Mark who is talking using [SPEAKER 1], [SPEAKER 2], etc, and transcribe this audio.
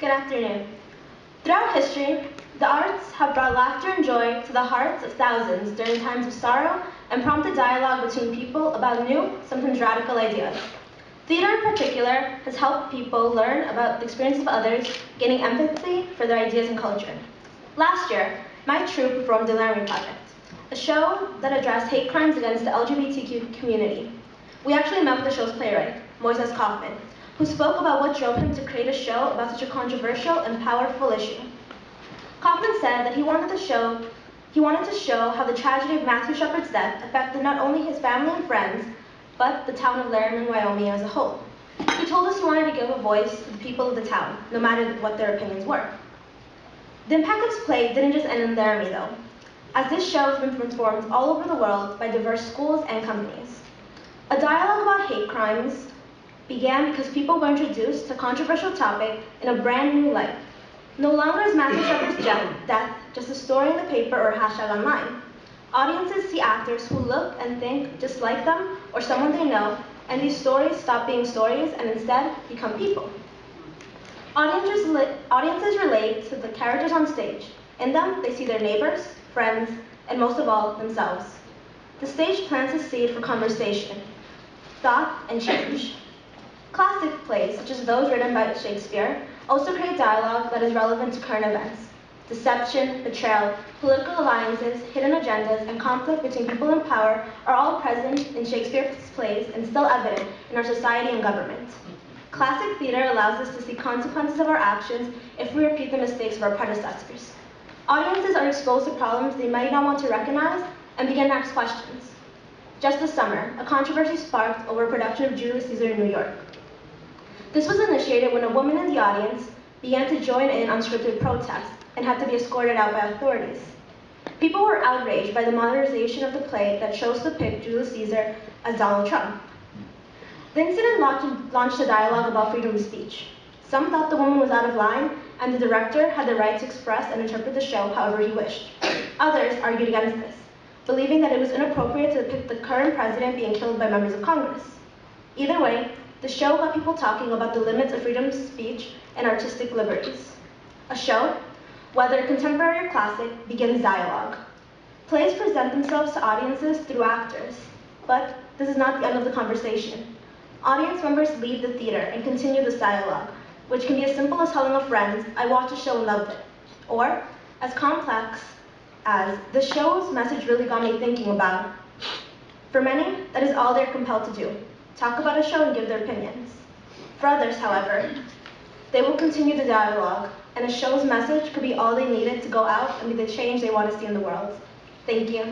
[SPEAKER 1] Good afternoon. Throughout history, the arts have brought laughter and joy to the hearts of thousands during times of sorrow and prompted dialogue between people about new, sometimes radical ideas. Theater in particular has helped people learn about the experience of others, gaining empathy for their ideas and culture. Last year, my troupe performed the Laramie Project, a show that addressed hate crimes against the LGBTQ community. We actually met with the show's playwright, Moises Kaufman, who spoke about what drove him to create a show about such a controversial and powerful issue. Kaufman said that he wanted to show how the tragedy of Matthew Shepard's death affected not only his family and friends, but the town of Laramie, Wyoming as a whole. He told us he wanted to give a voice to the people of the town, no matter what their opinions were. The impact of his play didn't just end in Laramie though, as this show has been performed all over the world by diverse schools and companies. A dialogue about hate crimes began because people were introduced to a controversial topic in a brand new light. No longer is Matthew Shepard's death just a story in the paper or a hashtag online. Audiences see actors who look and think just like them or someone they know, and these stories stop being stories and instead become people. Audiences relate to the characters on stage. In them, they see their neighbors, friends, and most of all, themselves. The stage plants a seed for conversation, thought, and change. Classic plays, such as those written by Shakespeare, also create dialogue that is relevant to current events. Deception, betrayal, political alliances, hidden agendas, and conflict between people in power are all present in Shakespeare's plays and still evident in our society and government. Classic theater allows us to see consequences of our actions if we repeat the mistakes of our predecessors. Audiences are exposed to problems they might not want to recognize and begin to ask questions. Just this summer, a controversy sparked over a production of Julius Caesar in New York. This was initiated when a woman in the audience began to join in unscripted protests and had to be escorted out by authorities. People were outraged by the modernization of the play that chose to depict Julius Caesar as Donald Trump. The incident launched a dialogue about freedom of speech. Some thought the woman was out of line and the director had the right to express and interpret the show however he wished. Others argued against this, believing that it was inappropriate to depict the current president being killed by members of Congress. Either way, the show got people talking about the limits of freedom of speech and artistic liberties. A show, whether contemporary or classic, begins dialogue. Plays present themselves to audiences through actors, but this is not the end of the conversation. Audience members leave the theater and continue this dialogue, which can be as simple as telling a friend, "I watched a show and loved it," or as complex as, "The show's message really got me thinking about." For many, that is all they're compelled to do, talk about a show and give their opinions. For others, however, they will continue the dialogue, and a show's message could be all they needed to go out and be the change they want to see in the world. Thank you.